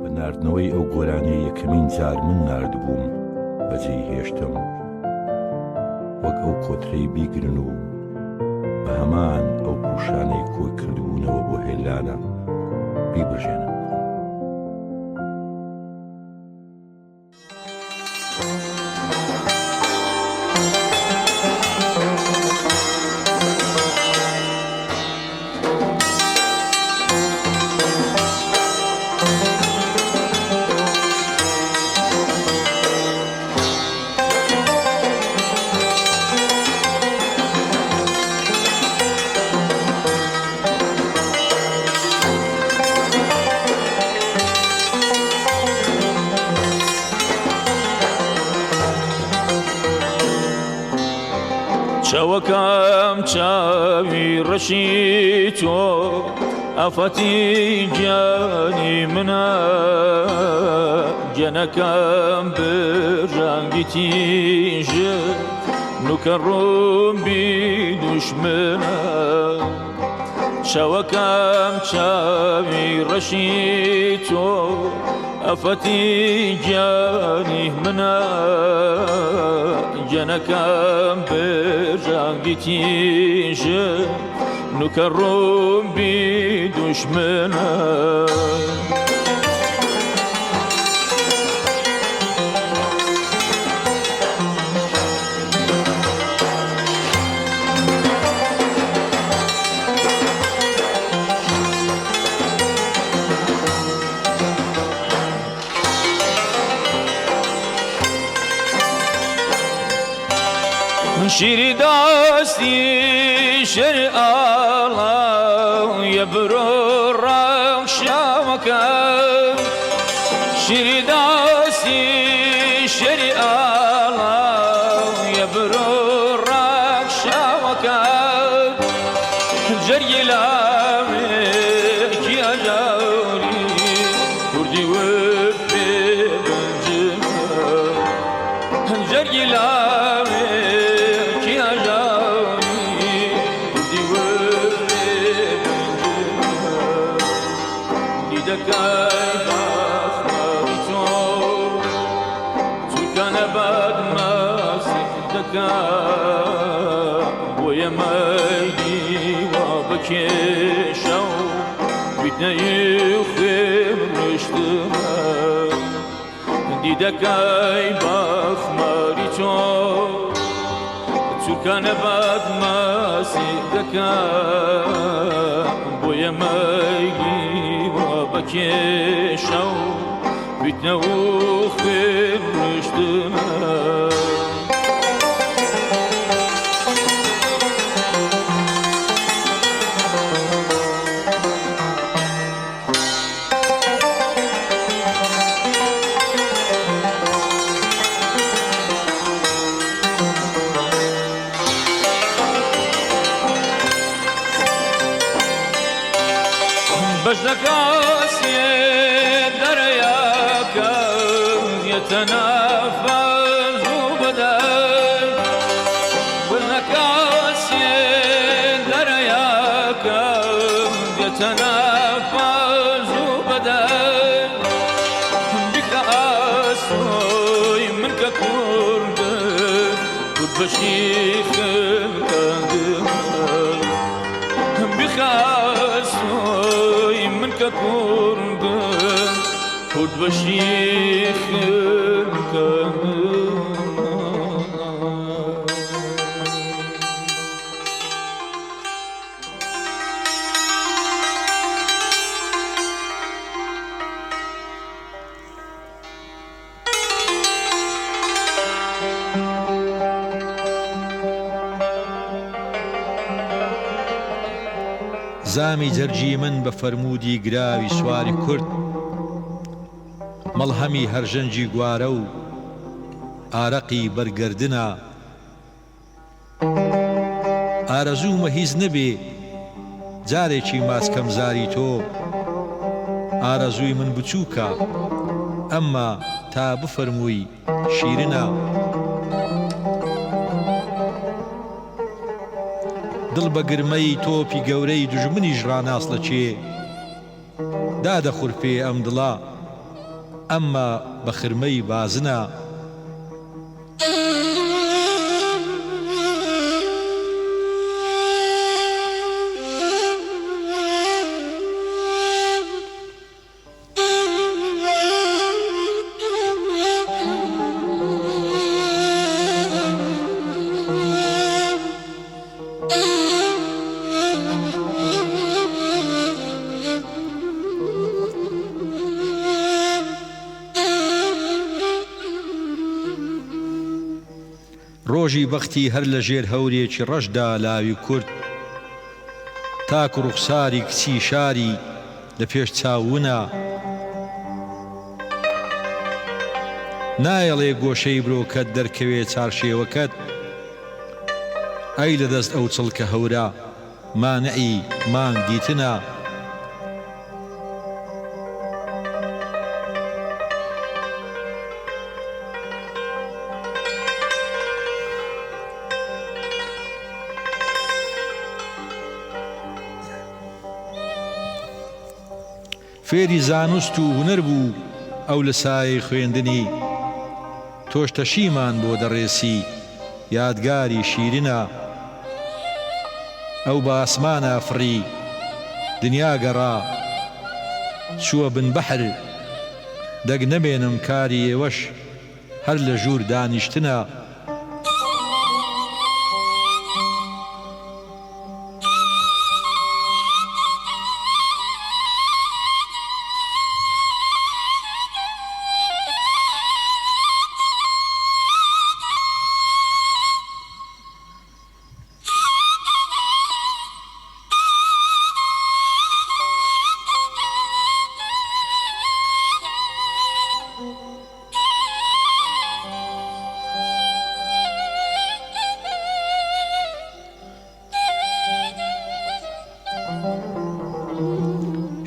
بە ناردنەوەی ئەو گۆرانەی یەکەمین جار من ناردبووم بەجێی هێشتم، وەک ئەو کۆترەی بیگرن و بە هەمان ئەو پوشانەی کۆی کردبوونەوە بۆ هێلانە بیبژێنم. چاوەکەم چاوی ڕەشی تۆ ئافەتی گیانی منە، گیانەکەم بڕانگی تیژت نوکە ڕووم بی دوشمنە. چاوەکەم چاوی ڕەشی تۆ ئافەتی گیانی منە، گیانەکەم بڕانگی تیژت نوکە ڕووم بی دوشمنە. شیری داستی شەر ئاڵاویە برۆ ڕەخشاوەکە، شیری داستی شەری ئاڵاویە برۆ ڕەخشاوەکە، جەرگی لاوێکی ئەژاوری کوردی ورد پێ بنجمە، جەرگی بۆیە مەیدیوە بکێشە و بیتنەی خوێم ڕشتمە، دیدەکەی بەخماری تۆ چووکانە بەدمەسی دەکە، بۆیە مەیدیوە بکێشە و بیتنە و خوێم ڕشتمە. بەشدەکاسیێ دەرەیاکە یەتەنەفەز و بەدەر، بەشدەکاسیێ دەرەیاکە یەتەنەفەز و بەدەر، بیکە ئەسۆی من کە کوردم کورد بەشی خلکەندمە، بیکە کە کوردم کورد بەشی خلکەندمە. زامی جەرجی من بە فەرمودی گراوی سواری کورد، مەڵهەمی هەرژەنجی گوارە و ئارەقی بەرگەردنە، ئارەزوومە هیچ نەبێ جارێکی ماسکەم زاری تۆ، ئارەزووی من بچووکە ئەمما تا بفەرمووی شیرنە. دڵ بە گرمەی تۆپی گەورەی دژمنیش ڕاناس لە چێ، دادەخورپێ ئەم دڵا ئەمما بە خرمەی بازنە ڕۆژی بەختی هەر لە ژێر هەورێکی ڕەشدا لاوی کورد تاک و ڕوخساری کچی شاری لە پێش چاوونە نایەڵێ گۆشەی برۆکەت دەرکەوێ چارشێوەکەت ئەی لە دەست ئەو چڵکە هەورە مانعی مانگ دیتنە فێری زانست و هونەر بوو ئەو لە سایەی خوێندنی تۆش تەشیمان بۆ دەڕێسی یادگاری شیرینە ئەو بە ئاسمانە فڕی دنیا گەڕا چووە بن بەحر دەگ نەبێنم کاری ئێوەش هەر لە ژوور دانیشتنە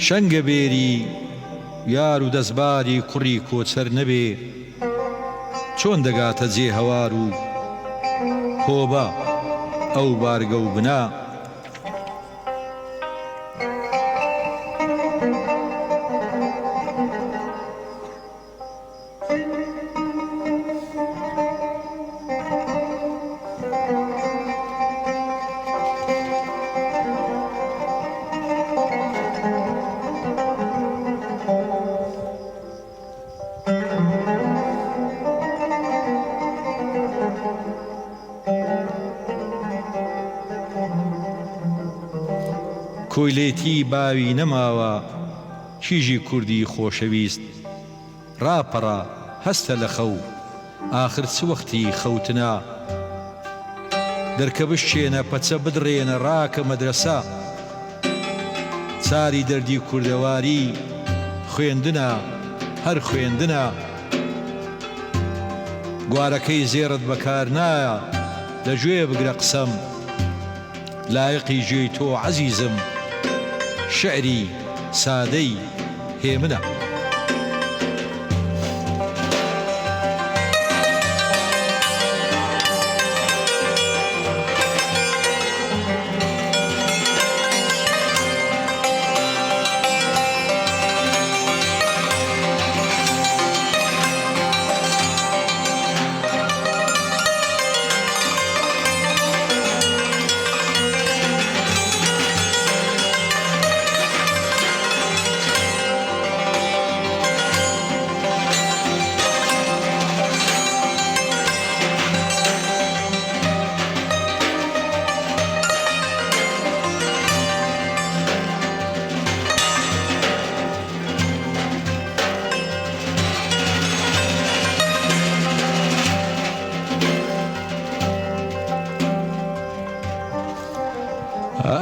شەنگە بێری یار و دەستباری کوڕی کۆچەر نەبێ چۆن دەگاتە جێ هەوار و هۆبە ئەو بارگە و بنا کۆیلێتی باوی نەماوە کیژی کوردی خۆشەویست ڕاپەڕە هەستە لە خەو ئاخر چ وەختی خەوتنە دەرکە بشێنە پەچە بدڕێنە ڕاکە مەدرەسە چاری دەردی کوردەواری خوێندنە هەر خوێندنە گوارەکەی زێڕت بەکار نایە لەگوێ بگرە قسەم لایقی گوێی تۆ عەزیزم شعری سادەی هێمنە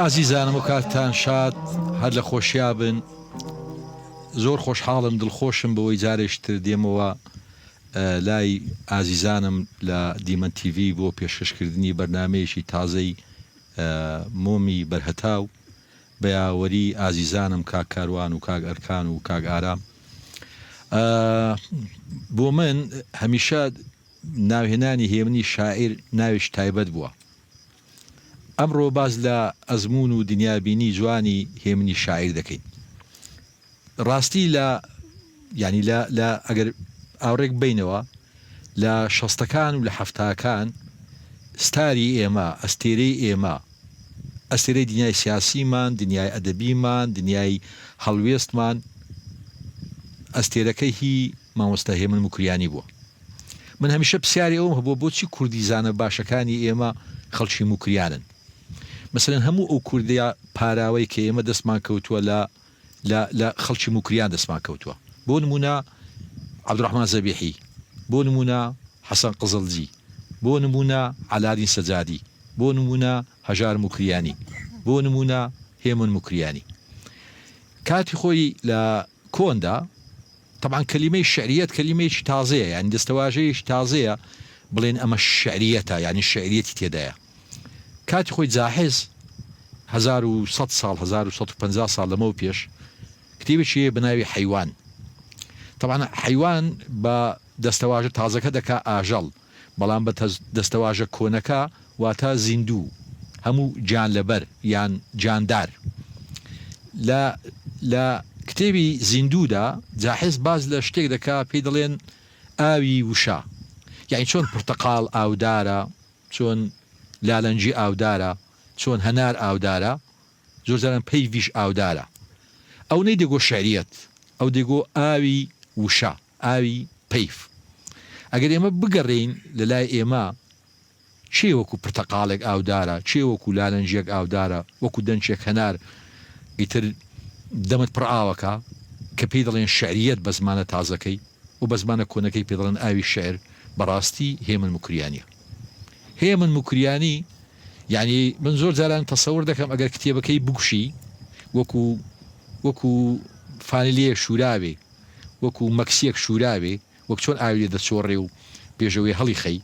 عزیزانم و کاتتان شاد هەر لە خۆشیا بن زۆر خۆشحاڵم دڵخۆشم بەوەی جارێکتر دێمەوە لای ئازیزانم لە دیمەن تیڤی بۆ پێشکەشکردنی بەرنامەیەکی تازەی مۆمی بەرهەتاو بە یاوەری ئازیزانم کاک کاروان و کاک ئەرکان و کاک ئارام بۆ من هەمیشە ناوهێنانی هێمنی شاعیر ناویش تایبەت بووە ئەمڕۆ باز لە ئەزمون و دنیابینی جوانی هێمنی شاعیر دەکەین ڕاستی ینی لە ئەگەر ئاورێک بینەوە لە شەستەکان و لە هەفتاکان ستاری ئێمە ئەستێرەی ئێمە ئەستێرەی دنیای سیاسیمان دنیای ئەدەبیمان دنیای هەڵوێستمان ئەستێرەکەی هی مامۆستا هێمن موکریانی بووە. من هەمیشە پرسیاری ئەوم هەبووە بۆچی کوردیزانە باشەکانی ئێمە خەڵکی موکریانن. مثلەن هەموو ئەو کوردیا پاراوەی کە ئێمە دەستمان کەوتووە لە خەڵکی موکریان دەستمان کەوتووە. بۆ نمونە عەبدوڕەحمان زەبیحی، بۆ نمونە حەسەن قزڵجی، بۆ نمونە عەلادین سەجادی، بۆ نمونە هەژار موکریانی، بۆ نمونە هێمن موکریانی. کاتی خۆی لە کۆندا طبعا کەلیمەی شعریەت کەلیمەیەکی تازەیە، یعنی دەستەواژەیەکی تازەیە بڵێن ئەمە شعریەتە، یعنی شعریەتی تێدایە. کاتی خۆی جاحز 1100 ساڵ 1150 ساڵ لەمەوە پێش کتێبێکی بەناوی حەیوان. طبعا حەیوان بە دەستەواژە تازەکە دەکا ئاژەڵ، بەڵام بە دەستەواژە کۆنەکە واتە زیندوو، هەموو گیان لەبەر یان جاندار. لە کتێبی زیندوودا جاحز باز لە شتێک دەکا پێی دەڵێن ئاوی وشا، یعنی چۆن پرتەقاڵ ئاودارە، چۆن لالەنجی ئاودارە، چۆن هەنار ئاودارە، زۆر جاران پەیویش ئاودارە. ئەو نەی دەگۆ شعریەت، ئەو دەگۆ ئاوی وشا، ئاوی پەیف. ئەگەر ئێمە بگەڕین لە لای ئێمە چێ وەکو پرتەقاڵێک ئاودارە، چێ وەکو لالەنجیەک ئاودارە، وەکو دەنجێک هەنار ئیتر دەمت پڕ ئاوەکە کە پێی دەڵێن شعریەت بە زمانە تازەکەی و بە زمانە کۆنەکەی پێ دەڵێن ئاوی شعر، بەڕاستی هێمن موکریانیە. هێمن موکریانی یعنی من زۆر جاران تەسەور دەکەم ئەگەر کتێبەکەی بگوشی وەکو فانیلیە شوراوێ، وەکو مەکسیەک شوراوێ، وەک چۆن ئاوی لێ دەچۆڕێ و پێشەوەی هەڵی خەی،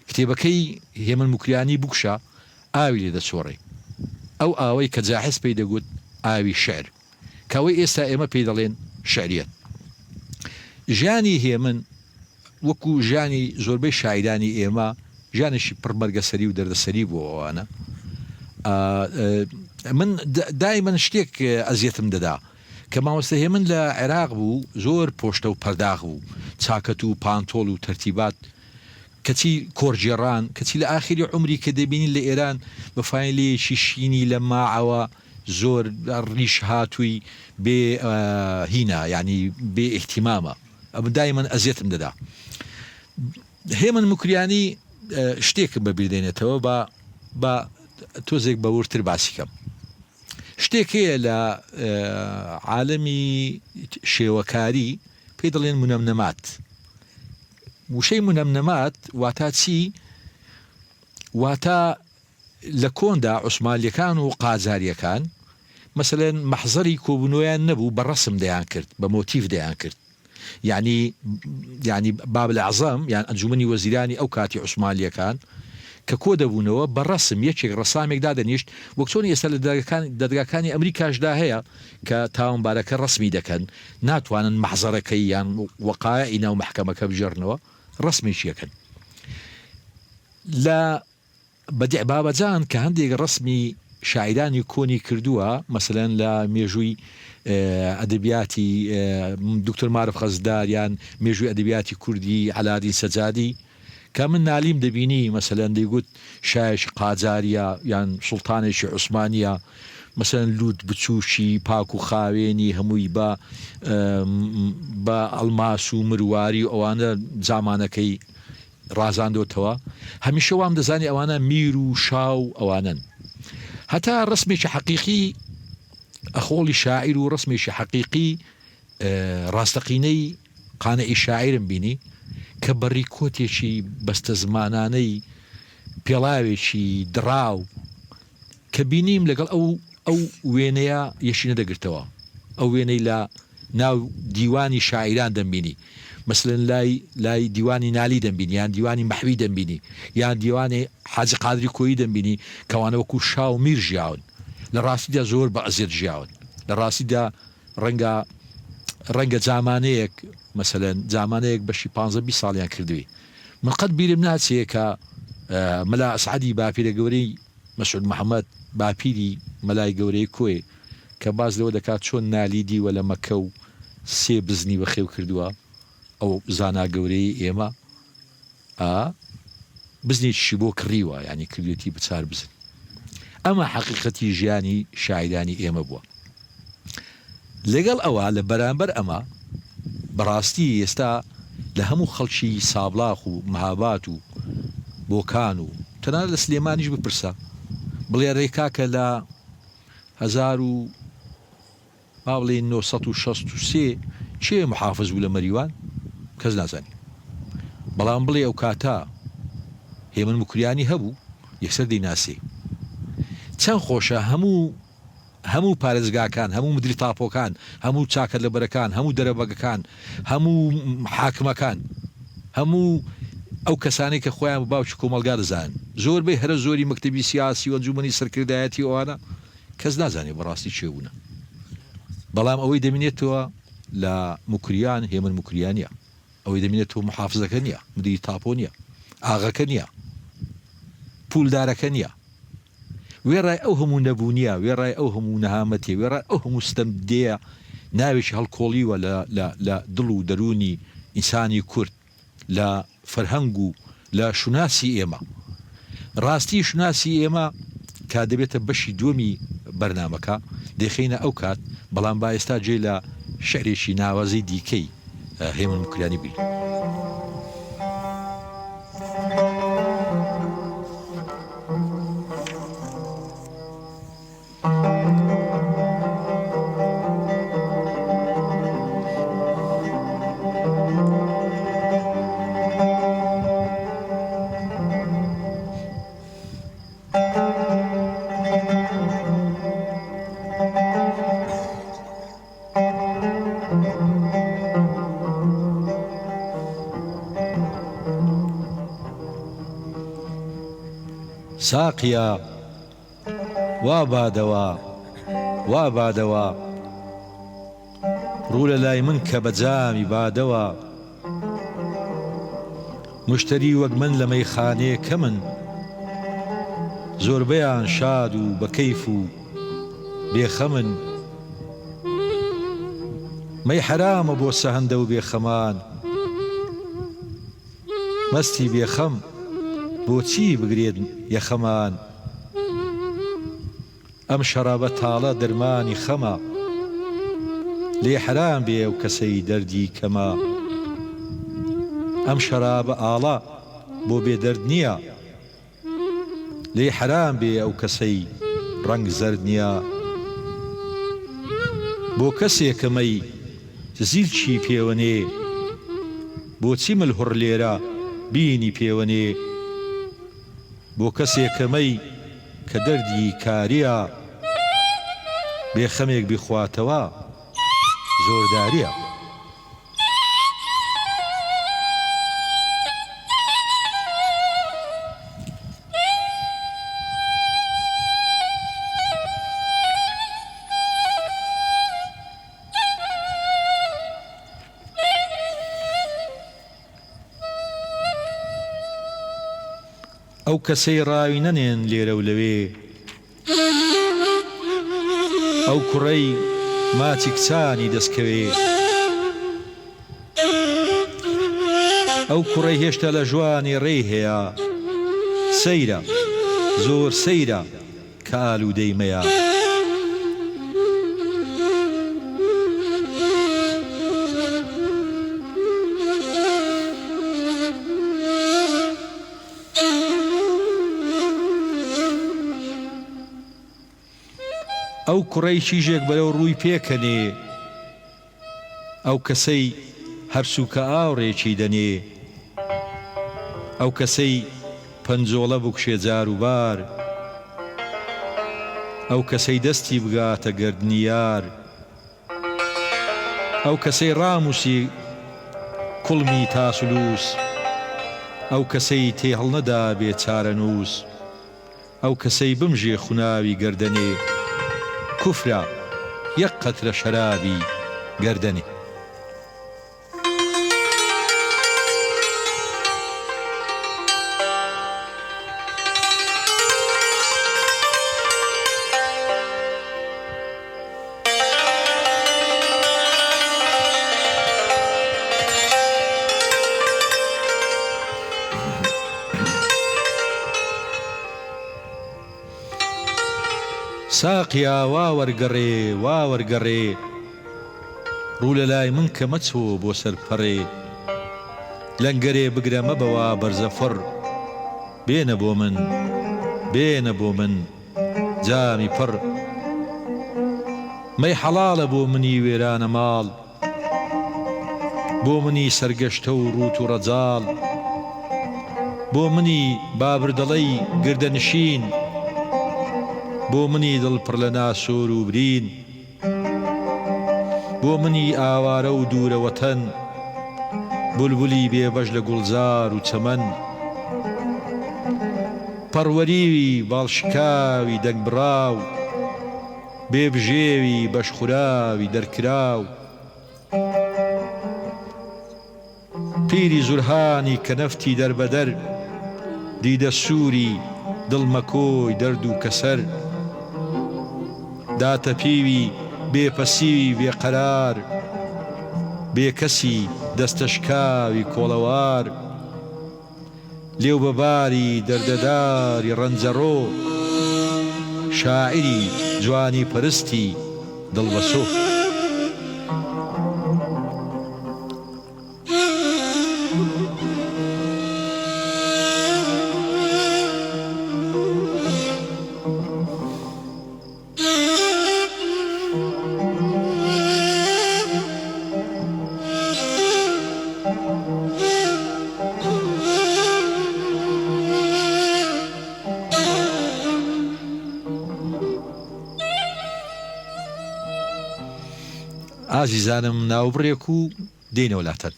کتێبەکەی هێمن موکریانی بگوشە ئاوی لێ دەچۆڕێ. ئەو ئاوەی کە جاحز پێی دەگوت ئاوی شعر، کەوەی ئێستا ئێمە پێی دەڵێن شعریەت. ژیانی هێمن وەکو ژیانی زۆربەی شاعیرانی ئێمە ژیانێکی پڕ بەرگەسەری و دەردەسەری بۆ ئەوانە. من دایمەن شتێک ئەزیەتم دەدا کە مامۆستا هێمن لە عێراق بوو، زۆر پۆشتە و پەرداغ بوو، چاکەت و پانتۆڵ و تەرتیبات، کەچی کۆرجێڕان، کەچی لە ئاخری عمری کە دەبینین لە ئێران بە فانیلەیەکی شینی لە ماعەوە زۆر ڕیش هاتووی بێ هینە، یعنی بێ ئیحتیمامە. دایمەن ئەزیەتم دەدا. هێمن موکریانی شتێکم بەبیردێنێتەوە بە تۆزێک بەورتر باسی کەم. شتێک هەیە لە عالەمی شێوەکاری پێی دەڵێن مونەمنەمات. وشەی مونەمنەمات واتە چی؟ واتە لە کۆندا عوسمالیەکان و قاجاریەکان مەسەلەن مەحزەری کۆبوونەوەیان نەبوو، بە ڕەسم دەیان کرد، بە مۆتیف دەیان کرد. یعنی باب العەزەم یان ئەنجومەنی وەزیرانی ئەو کاتی عوسمالیەکان کە کۆ دەبوونەوە بە ڕەسم یەکێک ڕەسامێک دادەنیشت، وەک چۆن ئێستا لە دەرگاکانی ئەمریکاشدا هەیە کە تاوانبارەکە ڕەسمی دەکەن، ناتوانن مەحزەرەکەی یان وەقایعی ناو مەحکەمەکە بژێڕنەوە، ڕەسمێکیەکەن. لە بەدیع بابەجان کە هەندێک ڕەسمی شاعیرانی کۆنی کردووە، مەسەلەن لە مێژووی ئەدەبیاتی دکتۆر معرف خەزدار یان مێژووی ئەدەبیاتی کوردی عەلادین سەجادی، کە من نالیم دەبینی مەسەلەن دەیگوت شایەکی قاجاریە یان سوڵتانێکی عوسمانیە، مەسەلەن لووت بچووشی پاک و خاوێنی هەمووی بە ئەڵماس و مرواری ئەوانە زامانەکەی ڕازاندۆتەوە. هەمیشە وام دەزانی ئەوانە میر و شاو ئەوانن. هەتا ڕسمێکی حەقیقی ئەخۆڵی شاعیر و ڕسمێکی حەقیقی ڕاستەقینەی قانەعی شاعرم بینی کە بەڕی کۆتێکی بەستە زمانانەی پێڵاوێکی دراو کە بینیم لەگەڵ ئەو وێنەیە یەشی نەدەگرتەوە. ئەو وێنەی لە ناو دیوانی شاعیران دەمبینی، مثلن لای دیوانی نالی دەمبینی، یان دیوانی مەحوی دەمبینی، یان دیوانی حاجی قادری کۆیی دەمبینی کەوانە وەکو شاو میر ژیاون. لە ڕاستیدا زۆر بە ئەزیەت ژیاون. لە ڕاستیدا ڕەنگە جامانەیەک مەسەلەن جامانەیەک بەشی 15-20 ساڵیان کردووی. من قەت بیرم ناچێت کە مەلا ئەسعەدی باپیرە گەورەی مەسعود محەممەد باپیری مەلای گەورەی کۆی کە باز لەوە دەکات چۆن نالیدی وە لە مەکە و سێ بزنی بەخێو کردووە ئەو زانا گەورەی ئێمە بزنێکیشی بۆ کڕیوە ینی کردوێتی بچار بزن ئەمە حەقیقەتی ژیانی شاعرانی ئێمە بووە لەگەڵ ئەوە لە بەرامبەر ئەمە بەڕاستی ئێستا لە هەموو خەڵکی سابلاخ و مەهابات و بۆکان و تەنانەت لە سلێمانیش بپرسە بڵێ ڕێکاکە لە 1963 چێ محافظ بوو لە مەریوان کەس نازانی بەڵام بڵێ ئەو کاتا هێمن مکریانی هەبوو یەکسەر دەیناسێ چەند خۆشە هەموو پارێزگاکان هەموو مدری تاپۆکان هەموو چاکە لەبەرەکان هەموو دەرەبەگەکان هەموو حاکمەکان هەموو ئەو کەسانی کە خۆیان بە باوکی کۆمەلگا دەزانن زۆربەی هەرە زۆری مەکتەبی سیاسی و ئەنجومەنی سەرکردایەتی ئەوانە کەس نازانێ بەڕاستی چێ بوونە بەڵام ئەوەی دەمێنێتەوە لە مکریان هێمن مکریانە ئەوەی دەمێنێتەوە محافزەکە نییە مدری تاپۆ نییە ئاغەکە نییە پولدارەکە نییە وێڕای ئەو هەموو نەبوونیە وێڕای ئەو هەموو نەهامەتێ وێڕای ئەو هەموو ستەمدەیە ناوێکی هەڵکۆڵیوە لە دڵ و دەرونی ئینسانی کورد لە فەرهەنگ و لە شوناسی ئێمە ڕاستی شوناسی ئێمە کا دەبێتە بەشی دووەمی بەرنامەکە دەخینە ئەو کات بەڵام با ئێستا جێ لە شعرێکی ناوازەی دیکەی هێمن مکریانی بین ساقیا وابادەوە ڕوو لە لای من کە بەجامی بادەوە مشتری وەک من لە مەیخانەیە کە من زۆربەیان شاد و بەکەیف و بێخەمن مەی حرامە بۆ سەهەندە و بێخەمان مەستی بێخەم بۆچی بگرێت یەخەمان ئەم شەرابە تاڵە دەرمانی خەمە لێ حرام بێ و کەسەی دەردی کەمە ئەم شەرابە ئاڵە بۆ بێدەرد نییە لێ حرام بێ ئەو کەسەی ڕەنگ زەرد نییە بۆ کەسێکەمەی زیلچی پێوەنێ بۆچی ملهوڕ لێرە بینی پێوەنێ بۆ کەسێکەمەی کە دەردی کاریە بێخەمێک بیخواتەوە زۆرداریە ئەو کەسەی ڕاوی نەنێن لێرە و لەوێ ئەو کوڕەی ماچی کچانی دەستکەوێ ئەو کوڕەی هێشتا لە ژوانی ڕێی هەیە سەیرە زۆر سەیرە کە ئالوودەی مەیە ئەو کوڕەی چیژێک بەرەو ڕووی پێکەنێ ئەو کەسەی هەرسووکە ئاوڕێکی دەنێ ئەو کەسەی پەنجۆڵە بکشێ جار و بار ئەو کەسەی دەستی بگاتە گردنیار ئەو کەسەی ڕاموسی کوڵمی تاسلووس ئەو کەسەی تێ هەڵنەدا بێ چارە نووس ئەو کەسەی بمژێ خوناوی گەردەنێ کوفرە یەک قەترە شەرابی گەردەنێ ساقیا وا وەرگەڕێ وا وەرگەڕێ ڕوو لە لای من کە مەچۆ بۆ سەرپەڕێ لەنگەرێ بگرە مەبەوە بەرزەفڕ بێنە بۆ من بێنە بۆ من جامی پڕ مەی حەڵاڵە بۆ منی وێرانە ماڵ بۆ منی سەرگەشتە و ڕوت و ڕەجاڵ بۆ منی بابردەڵەی گردەنشین بۆ منی دڵپڕ لە ناسۆر و برین بۆ منی ئاوارە و دوورە وەتەن بولبولی بێبەش لە گوڵزار و چەمەن پەروەریوی باڵشکاوی دەنگبڕاو بێبژێوی بەشخوراوی دەرکراو پیری زورهانی کە نەفتی دەربەدەر دیدە سووری دڵمەکۆی دەرد و کەسەر داتە پیوی بێپەسیوی بێقەرار بێکەسی دەستەشکاوی کۆڵەوار لێو بەباری دەردەداری ڕەنجەڕۆ شاعری جوانی پەرستی دڵبەسۆ ئازیزانم ناوبڕێک و دێنەوە لاتەن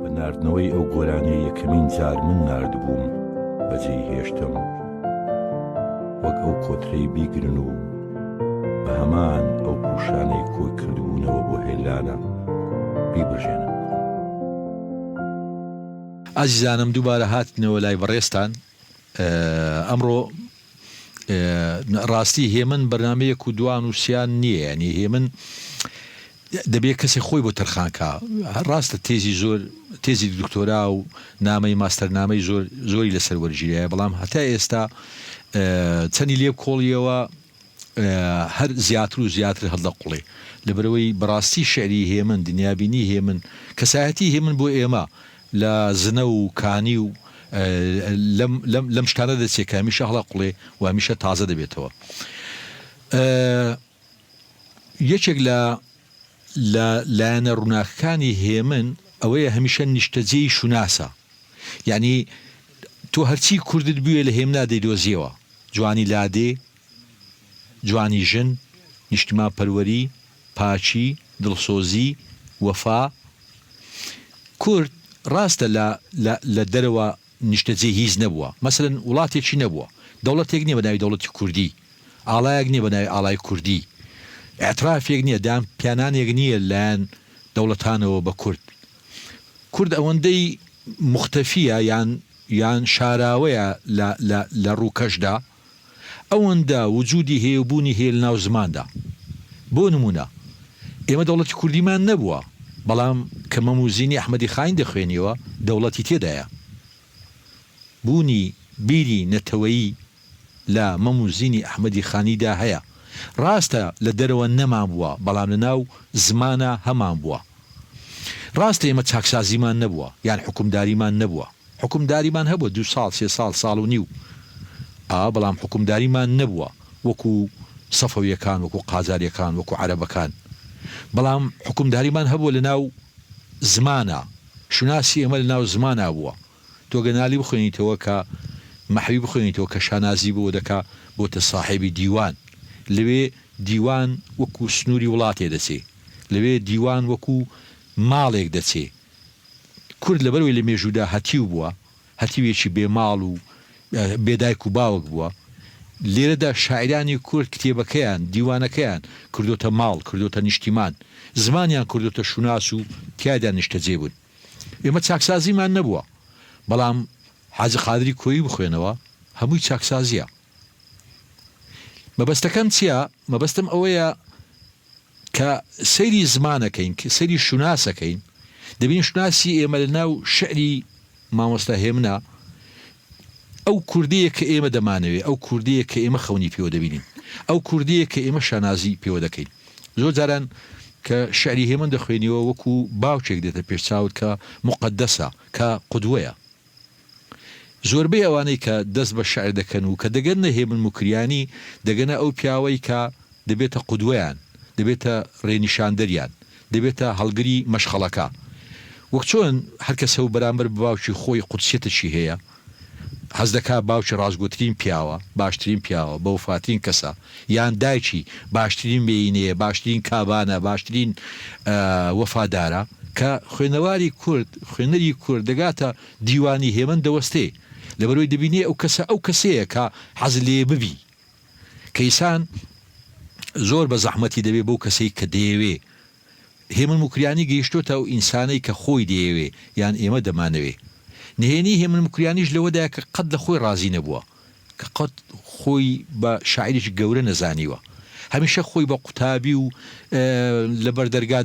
بە ناردنەوەی ئەو گۆرانەی یەکەمین جار من ناردبووم بەجێی هێشتم وەک ئەو کۆترەی بیگرن و بە هەمان ئەو پوشانەی کۆی کردبوونەوە بۆ هێلانە بیبژێنم. ئازیزانم دووبارە هاتنەوە لای بەڕێستان. ئەمڕۆ ڕاستی هێمن بەرنامەیەک و دوان و سیان نییە، ینی هێمن دەبێت کەسێک خۆی بۆ تەرخانکە. ڕاستە تێزی زۆر تێزی دکتۆرا و نامەی ماستەرنامەی زۆری لەسەر وەرگیرەیە، بەڵام هەتا ئێستا چەندی لێ کۆڵیەوە هەر زیاتر و زیاتر هەڵدە قوڵێ لەبەرەوەی بەڕاستی شعری هێمن دنیابینی هێمن کەسایەتی هێمن بۆ ئێمە لە زنە و کانی و لەم شتانە دەچێت کە هەمیشە هەڵە قوڵێ و هەمیشە تازە دەبێتەوە. یەکێک لە لایەنە ڕووناکەکانی هێمن ئەوەیە هەمیشە نیشتەجێی شوناسە، یعنی تۆ هەرچی کوردت بووێ لە هێمنا دەیدۆزیەوە، جوانی لادێ، جوانی ژن، نیشتیمان پەروەری، پاچی، دڵسۆزی، وەفا. کورد ڕاستە لە دەرەوە نیشتەجێ هیچ نەبووە، مەسەلەن وڵاتێکی نەبووە، دەوڵەتێک نییە بە ناوی دەوڵەتی کوردی، ئاڵایەک نییە بە ناوی ئاڵای کوردی، ئەترافێک نییە، دام پیانانێک نییە لایەن دەوڵەتانەوە بە کورد. کورد ئەوەندەی مختەفیە یان شاراوەیە لە ڕووکەشدا، ئەوەندە وجودی هەیەبوونی هەیە لە ناو زماندا. بۆ نمونە ئێمە دەوڵەتی کوردیمان نەبووە، بەڵام کە مەموزینی ئەحمەدی خاین دەخوێنیەوە دەوڵەتی تێدایە. بوونی بیری نەتەوەیی لە مەموزینی ئەحمەدی خانیدا هەیە. ڕاستە لە دەرەوە نەمان بووە، بەڵام لە ناو زمانە هەمان بووە. ڕاستە ئێمە چاکسازیمان نەبووە، یان حکومداریمان نەبووە. حکومداریمان هەبووە 2 ساڵ 3 ساڵ ساڵ و نیو، بەڵام حکومداریمان نەبووە وەکو سەفەویەکان، وەکو قاجاریەکان، وەکو عەرەبەکان. بەڵام حکومداریمان هەبووە لە ناو زمانە، شوناسی ئێمە لە ناو زمانە بووە. تۆ گەنالی بخوێنیتەوە کە مەحوی بخوێنیتەوە کە شانازی بۆ دەکا بۆتە ساحێبی دیوان. لەوێ دیوان وەکو سنووری وڵاتێ دەچێ، لەوێ دیوان وەکو ماڵێک دەچێ. کورد لەبەرەوەی لە مێژوودا هەتیو بووە، هەتیوێکی بێماڵ و بێدایک و باوک بووە. لێرەدا شاعرانی کورد کتێبەکەیان، دیوانەکەیان کردوتە ماڵ، کردوتە نیشتیمان، زمانیان کردوتە شوناس و تیادا نیشتەجێ بوون. ئێمە چاکسازیمان نەبووە، بەڵام حاجی قادری کۆیی بخوێنەوە هەمووی چاکسازیە. مەبەستەکەم چییە؟ مەبەستم ئەوەیە کە سەیری زمانەکەین، کە سەیری شوناسەکەین. دەبین شوناسی ئێمە لە ناو شعری مامۆستا هێمنە ئەو کوردیە کە ئێمە دەمانەوێت، ئەو کوردیە کە ئێمە خەونی پێوە دەبینین، ئەو کوردیە کە ئێمە شانازی پێوە دەکەین. زۆر جاران کە شعری هێمن دەخوێنیەوە وەکو باوچێک دێتە پێشچاوت کە مقدسە، کە قودوەیە. زۆربەی ئەوانەی کە دەست بە شعر دەکەن و کە دەگەنە هێمن مکریانی دەگەنە ئەو پیاوەی کە دەبێتە قودوەیان، دەبێتە ڕێنیشاندەریان، دەبێتە هەڵگری مەشخەڵەکە. وەک چۆن هەر کەسە و بەرامبەر باوکی خۆی قودسیەتەشی هەیە، حەز دەکا باوکی ڕازگۆترین پیاوە، باشترین پیاوە، بە وفاترین کەسە، یان دایکی باشترین بینەیە، باشترین کابانە، باشترین وەفادارە، کە خوێنەواری کورد، خوێنەری کورد دەگاتە دیوانی هێمن دەوەستێ، لەبەرەوەی دەبینێ ئەو کەسە ئەو کەسەیە کە حەز لێ ببی، کەیسان زۆر بە زەحمەتی دەبێ بەو کەسەی کە دەیەوێ. هێمن مکریانی گەیشتۆتە ئەو ئینسانەی کە خۆی دەیەوێ یان ئێمە دەمانەوێ. نهێنی هێمن مکریانیش لەوەدایە کە قەت لە خۆی ڕازی نەبووە، کە قەت خۆی بە شاعریش گەورە نەزانیوە، هەمیشە خۆی بە قوتابی و لەبەر دەرگا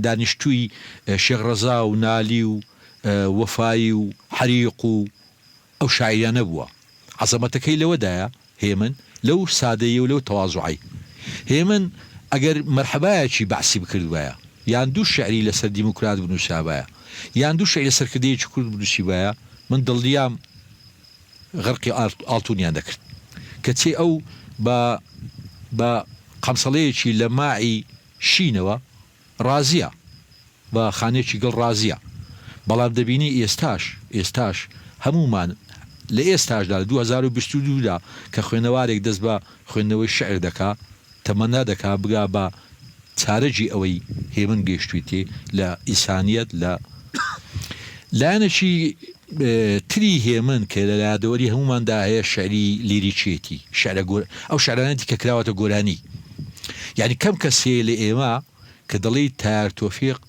دانیشتووی شێخ ڕەزا و نالی و وەفایی و حەریق و ئەو شاعریانە بووە. عەزەمەتەکەی لەوەدایە هێمن لەو سادەیی و لەو تەواضوعی. هێمن ئەگەر مەرحەبایەکی بەعسی بکردوایە، یان دوو شعری لەسەر دیموکرات بنووسابایە، یان دوو شعری لەسەر کردەیەکی کورد بنووسیبایە، من دڵنیام غەرقی ئاڵتونیان دەکرد، کەچێ ئەو بە قەمسەڵەیەکی لە ماعی شینەوە ڕازیە، بە خانێکی گەڵ ڕازیە. بەڵام دەبینی ئێستاش هەمومان لە ئێستاشدا لە 2022دا کە خوێنەوارێک دەست بە خوێندنەوەی شعر دەکا، تەمەنا دەکا بگا بە چارەجی ئەوەی هێمن گەیشتوویتێ لە ئینسانیەت، لە لایەنێکی تری هێمن کە لە لادەوەری هەموماندا هەیە شعری لیریچێتی، ئەو شعرانەتی کە کراوەتە گۆرانی. یعنی کەم کەسێ لە ئێمە کە دەڵێ تایار تۆفیق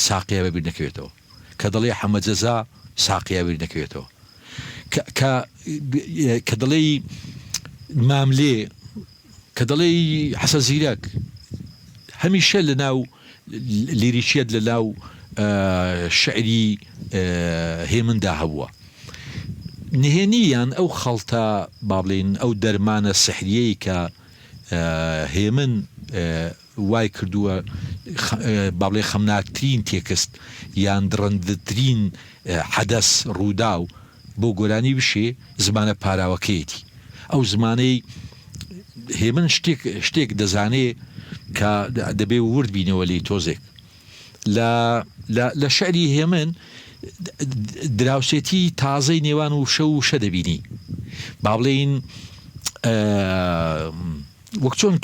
ساقیە بەبیر نەکەوێتەوە، کە دەڵێ حەمەد جەزا ساقیە بەبیر نەکەوێتەوە، کە دەڵێ ماملێ، کە دەڵێ حەسە زیرەک، هەمیشە لە ناو لیریچێت لە ناو شعری هێمندا هەبووە. نهێنیان ئەو خەڵتە با بڵێن ئەو دەرمانە سحریەی کە هێمن وای کردووە با بڵێ خەمناکترین تێکست یان درەندترین حەدەس ڕوودا و بۆ گۆرانی بشێ زمانە پاراوەکەیەتی. ئەو زمانەی هێمن شتێک دەزانێ کە دەبێ ورد بینەوە لێی تۆزێک. لە شعری هێمن دراوسێتی تازەی نێوان و شە دەبینی، با بڵێن وەک چۆن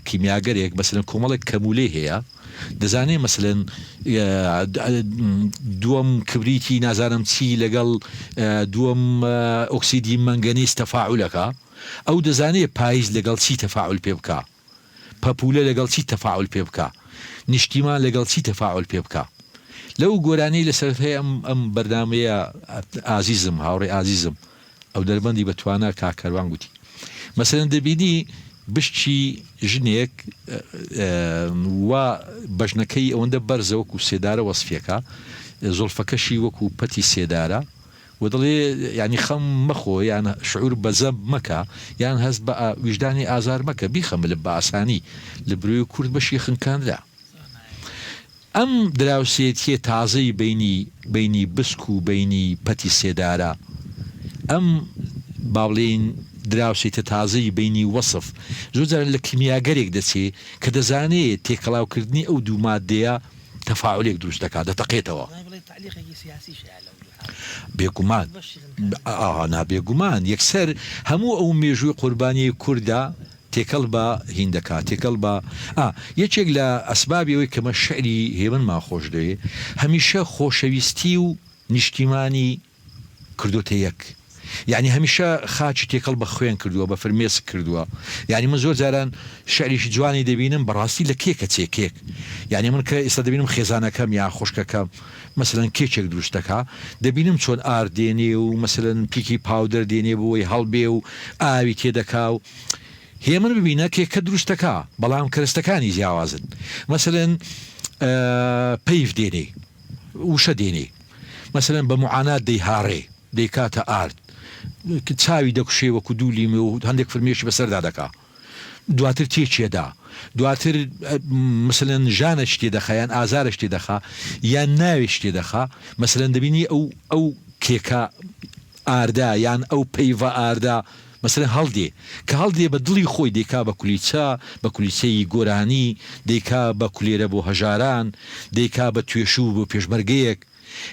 کیمیاگەرێک مەسەلەن کۆمەڵێک کەمولێ هەیە، دەزانێ مەسەلەن دووەم کبریتی نازانم چی لەگەڵ دووەم ئۆکسیدی مەنگەنیز تەفاعولەکە، ئەو دەزانێ پاییز لەگەڵ چی تەفاعول پێ بکە، پەپولە لەگەڵ چی تەفاعول پێ بکە، نیشتیمان لەگەڵ چی تەفاعول پێ بکە. لەو گۆرانی لەسەرەتای ئەم بەردامەیە ئازیزم، هاوڕێ ئازیزم، ئەو دەربەندی بەتوانە کاکەروان گوتی، مەسەلەن دەبینی بشتی ژنێک وا بەژنەکەی ئەوەندە بەرزە وەکو سێدارە وەسفیەکە، زۆڵفەکەشی وەکو پەتی سێدارە، و دەڵێ ینی خەم مەخۆ، یان شعور بەزەب مەکە، یان هەست بە ویژدانی ئازار مەکە، بیخەمە لە بە ئاسانی لە بروی کورد بەشی خنکاندرا. ئەم دراوسێتیە تازەی بینی بسک و بینی پەتی سێدارە، ئەم با بڵێن دراوسێتە تازەی بینی وەسف زۆر لە کیمیاگەرێک دەچێ کە دەزانێت تێکەڵاوکردنی ئەو دوو مادەیە تەفاعولێک دروست دەکات، دەتەقێتەوە. بێگومان نابێگومان یەکسەر هەموو ئەو مێژووی قوربانی کووردا تێکەڵ بە هیندەکە، تێکەڵ بە یەکێک لە ئەسبابیەوەی کەمە شعری هێمنمان خۆش دەوێ، هەمیشە خۆشەویستی و نیشتیمانی کردوتە یەک. یعنی هەمیشە خاچی تێکەڵ بە خوێن کردووە، بە فرمێسک کردووە. یعنی من زۆر جاران شعریشی جوانی دەبینم بەڕاستی لە کێکە چێکێک. یعنی من کە ئێستا دەبینم خێزانەکەم یا خوشکەکەم مەسەلەن کێچێک دروستەکە، دەبینم چۆن ئار دێنێ و مەسەلەن پیکی پاودەر دێنێ بۆی هەڵبێ و ئاوی تێدەکا و هێمن ببینە کێکە دروستەکە، بەڵام کەرستەکانی جیاوازن. مەسەلەن پەیف دێنێ، وشە دێنێ، مەسەلەن بە معانات دەیهاڕێ، دەیکاتە ئارد چاوی دەکوشێ وەکو دوولیمە و هەندێک فرمێشی بەسەردا دەکا دواتر تێکێدا دواتر مثلەن ژانە شتێ دەخا یان ئازارە شتێ دەخا یان ناوێ شتێ دەخا مثلەن دەبینی ئەو کێکە ئاردا یان ئەو پەیڤە ئاردا مثلەن هەڵدێ کە هەڵدێ بە دڵی خۆی دەیکا بە کولیچە بە کولیچەی گۆرانی دەیکا بە کولێرە بۆ هەژاران دەیکا بە توێشوو بۆ پێشمەرگەیەک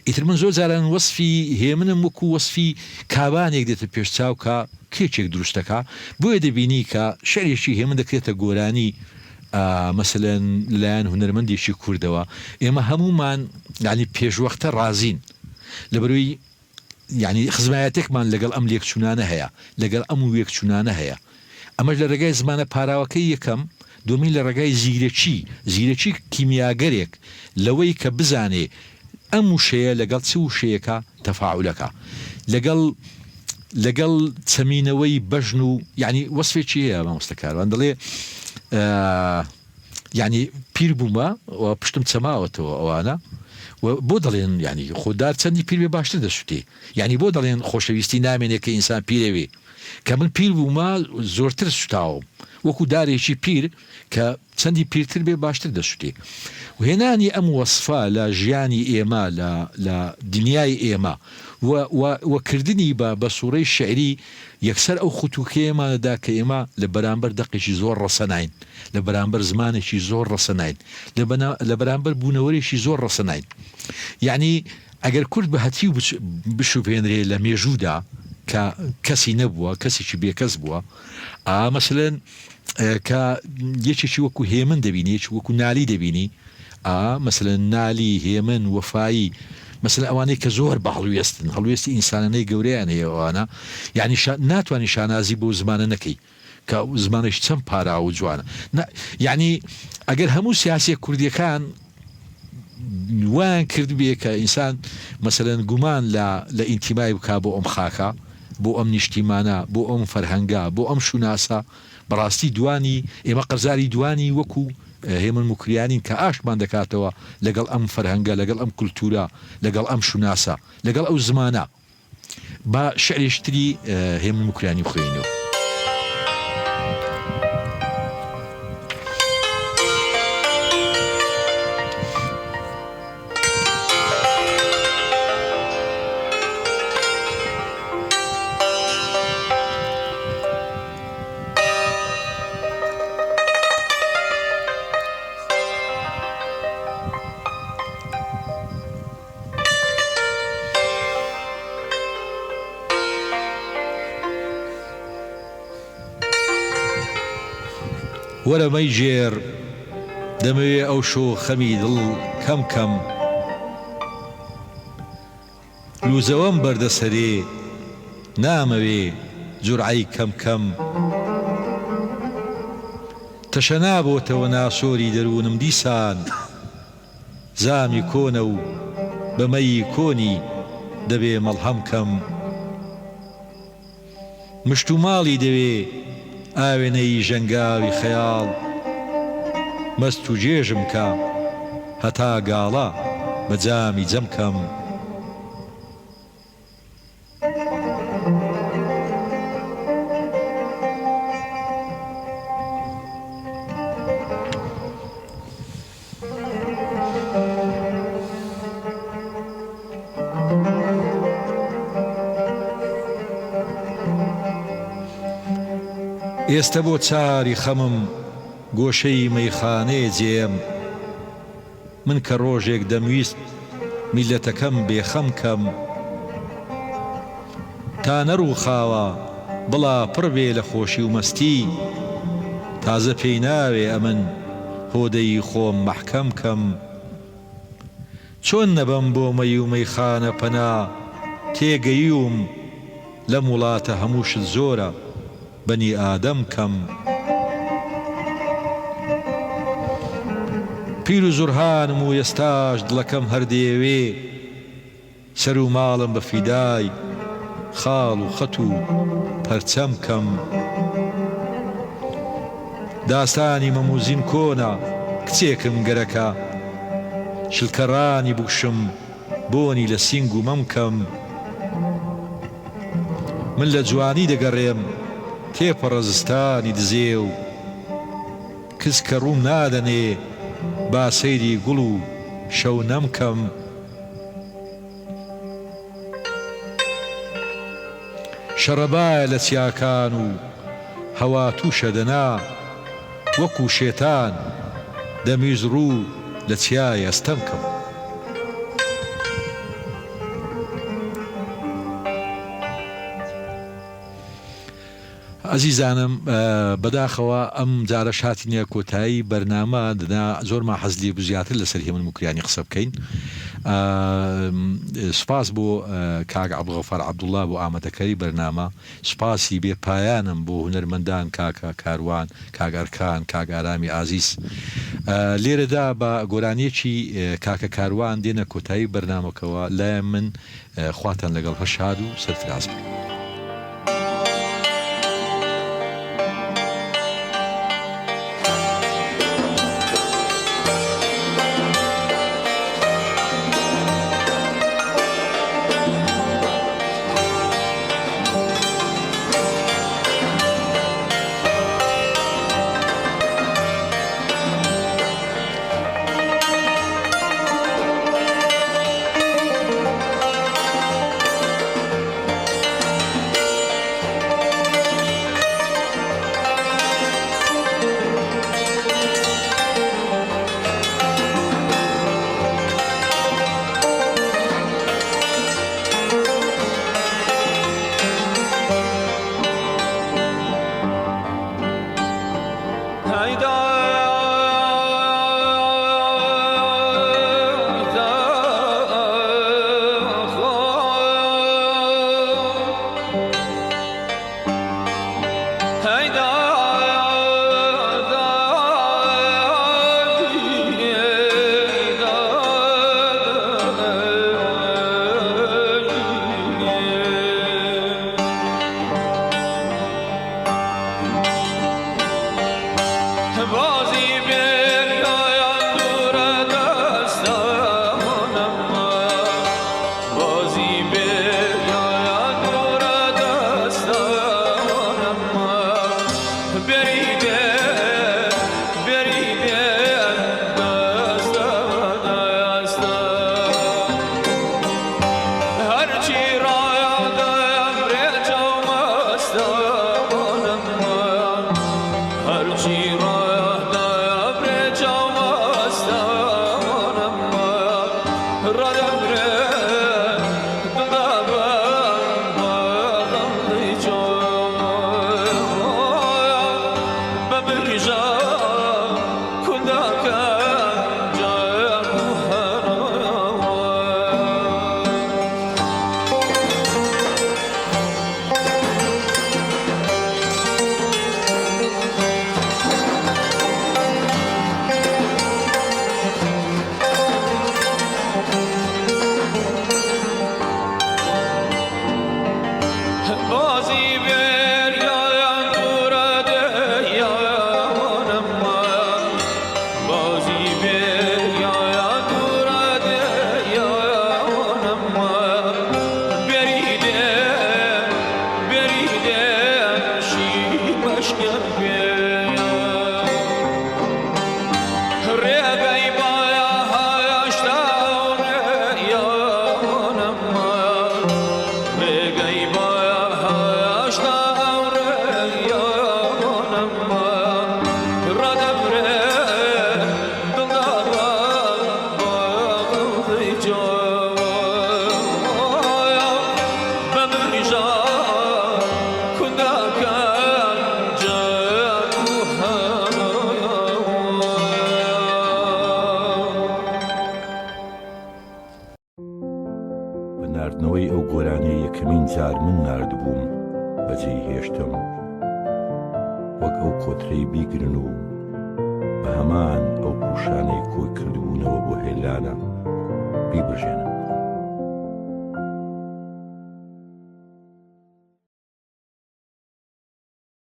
ئیتر من زۆر جاران وەسفی هێمنم وەکو وەسفی کابانێک دێتە پێشچاو کە کێچێک دروستەکە بۆیە دەبینی کە شەرێکی هێمن دەکرێتە گۆرانی مثلەن لایەن هونەرمەندێکی کوردەوە ئێمە هەمومان ینی پێشوەختە ڕازین لەبەروی یعنی خزمایەتێکمان لەگەڵ ئەم لێکچوونانە هەیە لەگەڵ ئەم وێکچوونانە هەیە ئەمەش لە ڕێگای زمانە پاراوەکەی یەکەم دومی لە ڕێگای زیرەکی کیمیاگەرێک لەوەی کە بزانێ ئەم وشەیە لەگەڵ چ وشەیەکە تەفاعولەکە لەگەڵ چەمینەوەی بەژن و یعنی وەسفێکی هەیە مامۆستاکاروان دەڵێ یعنی پیر بوومە و پشتم چەماوەتەوە ئەوانە بۆ دەڵێن ینی خۆدار چەندی پیر بێ باشتر دەسووتێ ینی بۆ دەڵێن خۆشەویستی نامێنێت کە ئینسان پیرەوێ کە من پیر بوومە زۆرتر سوتاوم وەکو دارێکی پیر کە چەندی پیرتر بێ باشتر دەسووتێ و هێنانی ئەم وەسفا لە ژیانی ئێمە لە دنیای ئێمە وەکردنی بە سوورەی شعری یەکسەر ئەو خوتوکەیەمانەدا کە ئێمە لە بەرامبەر دەقێکی زۆر ڕەسەناین لە بەرامبەر زمانێکی زۆر ڕەسەناین لە بەرامبەر بوونەوەرێکی زۆر ڕەسەناین یعنی ئەگەر کورد بە هەتی بشوپێنرێ لە مێژوودا کە کەسی نەبووە کەسێکی بێکەس بووە مەسەلەن کە یەکێکی وەکو هێمن دەبینی یەکی وەکو نالی دەبینی مەسەلەن نالی هێمن وەفایی مثلا ئەوانەی کە زۆر بە هەڵوێستی ئینسانانەی گەورەیان هەیە ئەوانە یعنی ناتوانانی شانازی بۆ زمانە نەکەی کە زمانش چەند پارا و جوانە یعنی ئەگەر هەموو سیاسی کوردیەکان وان کرد بێ کە ئینسان مثلەن گومان لە ئینتیمای بکا بۆ ئەم خاکە بۆ ئەم نیشتیمانە بۆ ئەم فەرهەنگا بۆ ئەم شوناسە بەڕاستی دوانی ئێمە قەرزاری دوانی وەکو هێمن مکریانین کە ئاشمان دەکاتەوە لەگەڵ ئەم فەرهەنگە لەگەڵ ئەم کولتورە لەگەڵ ئەم شوناسە لەگەڵ ئەو زمانە با شعرێشتری هێمن مکریانی بخوێنەوە وەرە مەی ژێر دەمەوێ ئەو شۆ خەمی دڵ کەم کەم لوزەوەم بەردەسەرێ نامەوێ جورعی کەم کەم تەشە نابۆتەوە ناسۆری دەروونم دیسان زامی کۆنە و بەمەی کۆنی دەبێ مەڵهەم کەم مشت و ماڵی دەوێ ئاوێنەی ژەنگاوی خەیاڵ مەست و جێژم کە هەتا گاڵا بە جامی جەم کەم ئێستا بۆ چاری خەمم گۆشەی مەیخانەیە جێم من کە ڕۆژێک دەمویست میلەتەکەم بێخەم کەم تا نەڕووخاوە بڵا پڕ بێ لە خۆشی و مەستی تازە پێی ناوێ ئەمن هۆدەی خۆم مەحکەم کەم چۆن نەبەم بۆ مەی و مەیخانە پەنا تێگەیوم لەم وڵاتە هەمووشت زۆرە بەنی ئادەم کەم پیر و زورهانم و ئێستاش دڵەکەم هەردێوێ سەر و ماڵم بە فیدای خاڵ و خەت و پەرچەم کەم داستانی مەموزین کۆنا کچێکم گەرەکە شلکەڕانی بوشم بۆنی لە سینگ و مەم کەم من لە جوانی دەگەڕێم تێپەڕە زستانی دزێ و کەس کە ڕووم نادەنێ با سەیری گوڵ و شەو نەمکەم شەڕەبایە لە چیاکان و هەوا تووشە دەنا وەکو شێتان دەمیز ڕوو لە چیای ئەستەم کەم عزیزانم بەداخەوە ئەم جارە شاتینە کۆتایی بەرنامە دنا زۆرمان حەزلی بزیاتر لەسەر هێمن مکریانی قسە بکەین سپاس بۆ کاک عەبدوڵغەفار عەبدوڵڵا بۆ ئامادەکاری بەرنامە سپاسی بێ پایانم بۆ هونەرمەندان کاکە کاروان کاک ئەرکان کاک ئارامی ئازیز لێرەدا بە گۆرانیەکی کاکە کاروان دێنە کۆتایی بەرنامەکەوە لای من خواتان لەگەڵ هەشاد و سەرفراز بن ناردنەوەی ئەو گۆرانەی یەکەمین جار من ناردبووم بەجێی هێشتم وەک ئەو کۆترەی بیگرن و بە هەمان ئەو پوشانەی کۆی کردبوونەوە بۆ هێلانە بیبژێنن